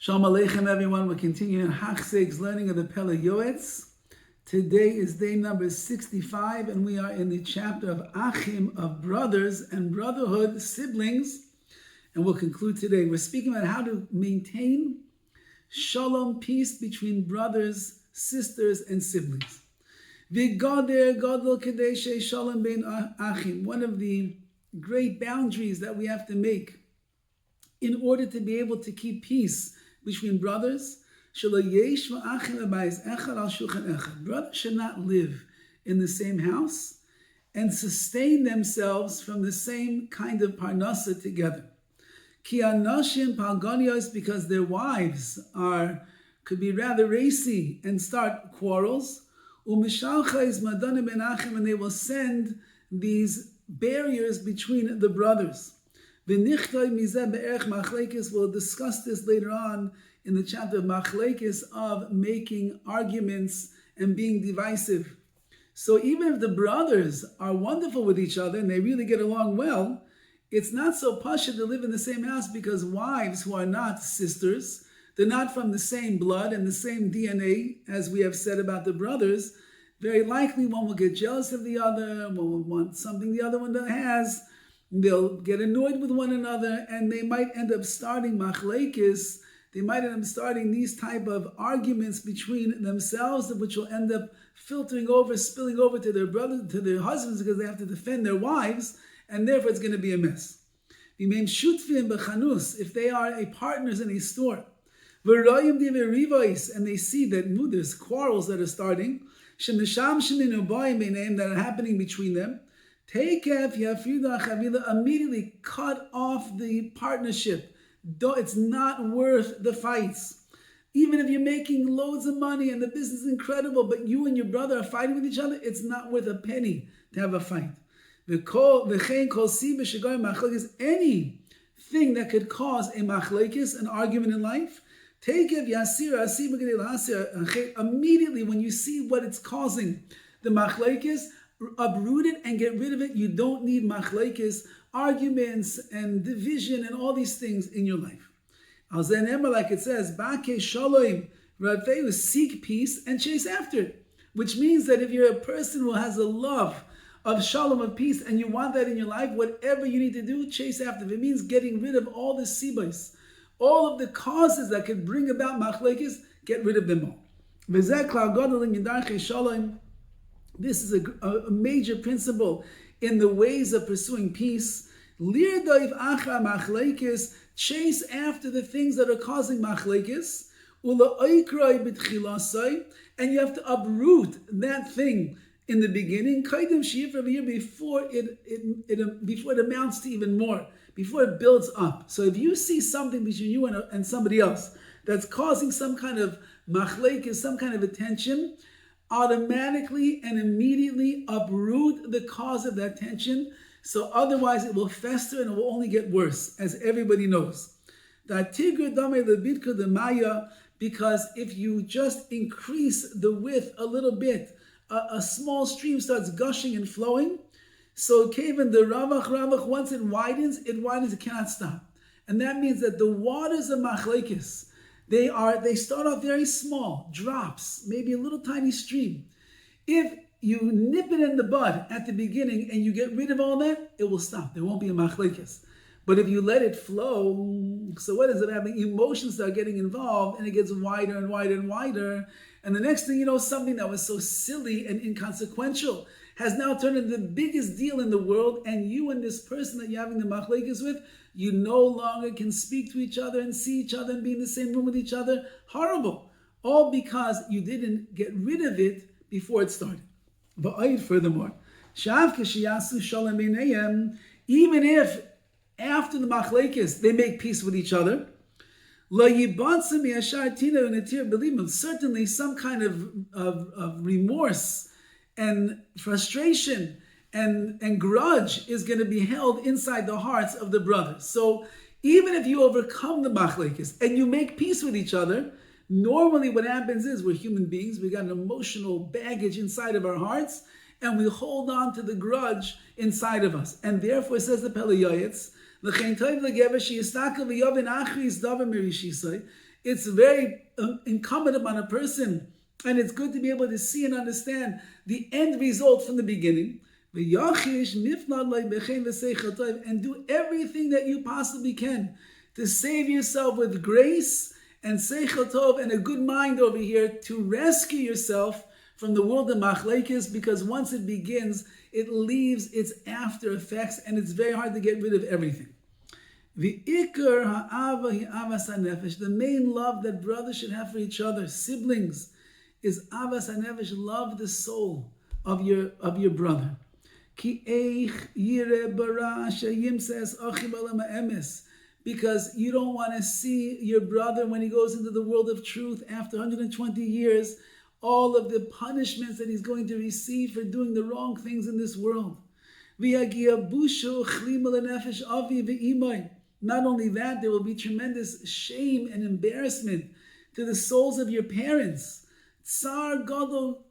Shalom Aleichem, everyone. We're continuing Hachzeg's learning of the Pele Yoetz. Today is day number 65, and we are in the chapter of Achim, of brothers and brotherhood, siblings. And we'll conclude today. We're speaking about how to maintain shalom, peace between brothers, sisters, and siblings. V'gader gadol kadeshe shalom bein achim. One of the great boundaries that we have to make in order to be able to keep peace between brothers. Brothers should not live in the same house and sustain themselves from the same kind of parnasa together. Because their wives could be rather racy and start quarrels. And they will send these barriers between the brothers. We'll discuss this later on in the chapter of Machlokes, of making arguments and being divisive. So even if the brothers are wonderful with each other and they really get along well, it's not so pasha to live in the same house, because wives who are not sisters, they're not from the same blood and the same DNA, as we have said about the brothers, very likely one will get jealous of the other, one will want something the other one has. They'll get annoyed with one another, and they might end up starting machlokes. They might end up starting these type of arguments between themselves, which will end up spilling over to their brothers, to their husbands, because they have to defend their wives, and therefore it's going to be a mess. If they are partners in a store, and they see that there's quarrels that are starting, that are happening between them, immediately cut off the partnership. It's not worth the fights. Even if you're making loads of money and the business is incredible, but you and your brother are fighting with each other, it's not worth a penny to have a fight. Anything that could cause a machlokes, an argument in life, immediately when you see what it's causing, the machlokes, uproot it and get rid of it. You don't need machlokes, arguments and division and all these things in your life. Like it says, seek peace and chase after it. Which means that if you're a person who has a love of shalom, of peace, and you want that in your life, whatever you need to do, chase after it. It means getting rid of all the sibos, all of the causes that could bring about machlokes, get rid of them all. This is a major principle in the ways of pursuing peace. Chase after the things that are causing machlokes, and you have to uproot that thing in the beginning, before it amounts to even more, before it builds up. So if you see something between you and somebody else that's causing some kind of machlokes, some kind of attention, automatically and immediately uproot the cause of that tension. So otherwise it will fester and it will only get worse, as everybody knows. Because if you just increase the width a little bit, a small stream starts gushing and flowing. So Kavan, the Ravach, once it widens, it cannot stop. And that means that the waters of machlokes, they start off very small, drops, maybe a little tiny stream. If you nip it in the bud at the beginning and you get rid of all that, it will stop. There won't be a machlokes. But if you let it flow, so what ends up happening? Emotions start getting involved, and it gets wider and wider and wider. And the next thing you know, something that was so silly and inconsequential has now turned into the biggest deal in the world, and you and this person that you're having the machlokes with, you no longer can speak to each other and see each other and be in the same room with each other. Horrible. All because you didn't get rid of it before it started. But furthermore, even if after the machlokes they make peace with each other, certainly some kind of remorse and frustration and grudge is going to be held inside the hearts of the brothers. So even if you overcome the machlokes and you make peace with each other, normally what happens is, we're human beings, we got an emotional baggage inside of our hearts, and we hold on to the grudge inside of us. And therefore, says It's very incumbent upon a person, and it's good to be able to see and understand the end result from the beginning. And do everything that you possibly can to save yourself with grace and seichel tov and a good mind over here to rescue yourself from the world of Machlokes, because once it begins, it leaves its after effects, and it's very hard to get rid of everything. The main love that brothers should have for each other, siblings, is avas hanefesh, love the soul of your brother. Because you don't want to see your brother when he goes into the world of truth after 120 years, all of the punishments that he's going to receive for doing the wrong things in this world. Not only that, there will be tremendous shame and embarrassment to the souls of your parents. Tsar gadol,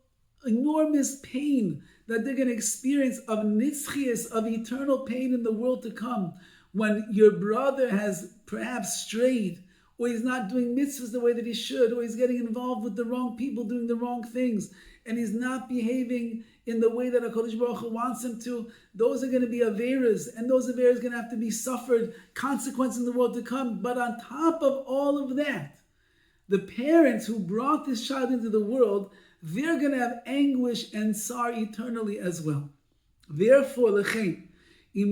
enormous pain that they're going to experience of nitzchias, of eternal pain in the world to come, when your brother has perhaps strayed, or he's not doing mitzvahs the way that he should, or he's getting involved with the wrong people doing the wrong things, and he's not behaving in the way that HaKadosh Baruch Hu wants him to. Those are going to be averas, and those averas are going to have to be suffered, consequences in the world to come. But on top of all of that, the parents who brought this child into the world, they're going to have anguish and sorrow eternally as well. Therefore, lechein, if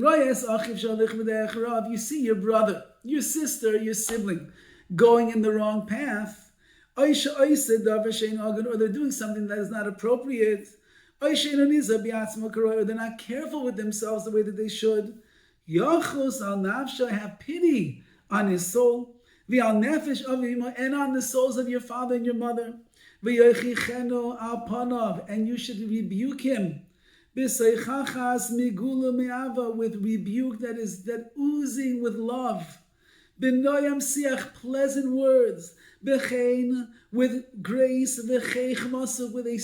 you see your brother, your sister, your sibling going in the wrong path, or they're doing something that is not appropriate, or they're not careful with themselves the way that they should, have pity on his soul, and on the souls of your father and your mother, and you should rebuke him with rebuke that oozing with love. Pleasant words. With grace. With a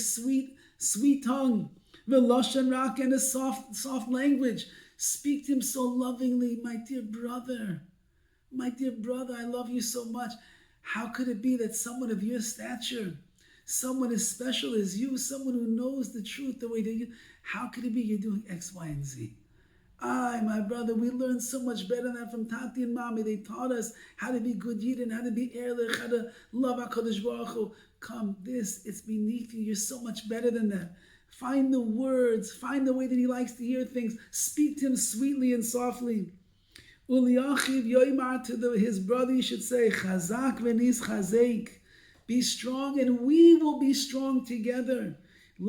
sweet tongue. And a soft language. Speak to him so lovingly. My dear brother, I love you so much. How could it be that someone of your stature, someone as special as you, someone who knows the truth the way that you, how could it be you're doing X, Y, and Z? My brother, we learned so much better than that from Tati and Mami. They taught us how to be good Yidden, how to be Ehrlich, how to love HaKadosh Baruch Hu. Come, it's beneath you. You're so much better than that. Find the words, find the way that he likes to hear things. Speak to him sweetly and softly. Uliachiv yoimar, to his brother, you should say, Chazak v'nis chazek. Be strong, and we will be strong together. To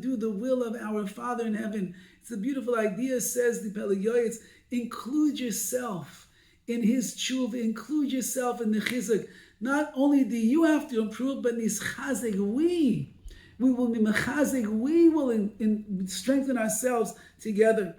do the will of our Father in heaven. It's a beautiful idea, says the Pele Yoetz. Include yourself in his tshuva, include yourself in the chizuk. Not only do you have to improve, but nischazek, we will be mechazek, we will strengthen ourselves together.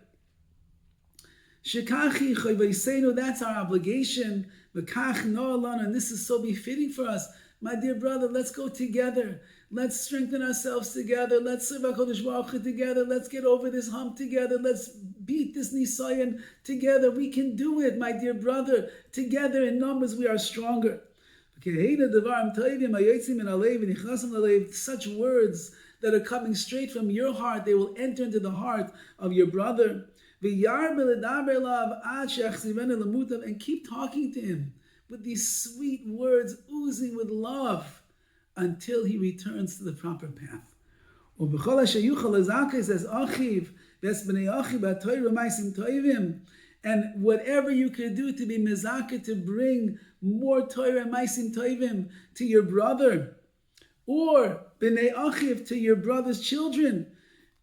Shekachi chayvayseinu, that's our obligation. V'kach no'alana, and this is so befitting for us. My dear brother, let's go together. Let's strengthen ourselves together. Let's serve HaKadosh Baruch Hu together. Let's get over this hump together. Let's beat this nisayon together. We can do it, my dear brother. Together in numbers we are stronger. Such words that are coming straight from your heart, they will enter into the heart of your brother. And keep talking to him with these sweet words oozing with love until he returns to the proper path. And whatever you could do to be mezakeh, to bring more Torah and Maisim Tovim to your brother, or b'nei achiv, to your brother's children.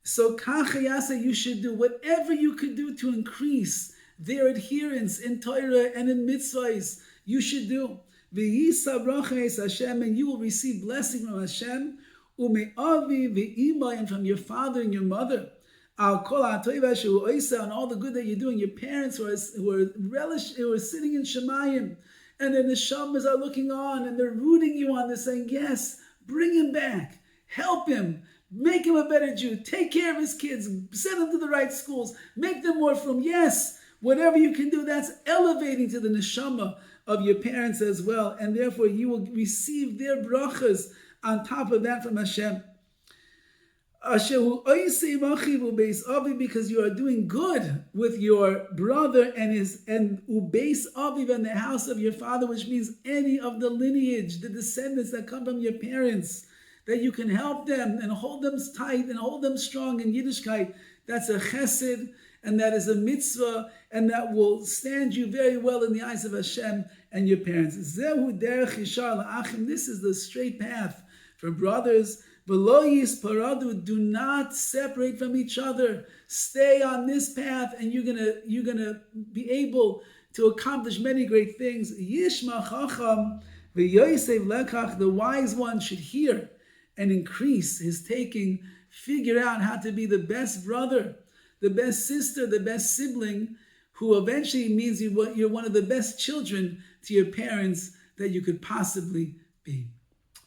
So kachayasa, you should do whatever you could do to increase their adherence in Torah and in mitzvahs. You should do. V'yisa brachas Hashem, and you will receive blessing from Hashem. Ume'avi v'imay, and from your father and your mother. Al kol ha'toiva shehu oisa, and all the good that you're doing. Your parents who are sitting in Shemayim, and their neshamas are looking on, and they're rooting you on. They're saying, yes, bring him back, help him, make him a better Jew, take care of his kids, send them to the right schools, make them more from. Yes, whatever you can do, that's elevating to the neshama of your parents as well, and therefore you will receive their brachas on top of that from Hashem. Because you are doing good with your brother and ubeis aviv and the house of your father, which means any of the lineage, the descendants that come from your parents, that you can help them and hold them tight and hold them strong in Yiddishkeit. That's a chesed, and that is a mitzvah, and that will stand you very well in the eyes of Hashem and your parents. Zehu derech yishar la'achim. This is the straight path for brothers. V'lo yisparadu. Do not separate from each other. Stay on this path, and you're gonna be able to accomplish many great things. Yishma chacham v'yosev lekach. The wise one should hear and increase his taking. Figure out how to be the best brother, the best sister, the best sibling, who eventually means you're one of the best children to your parents that you could possibly be.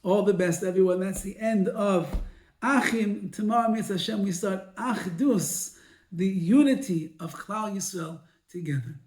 All the best, everyone. That's the end of Achim. Tomorrow, Mitzvah Hashem, we start Achdus, the unity of Klal Yisrael together.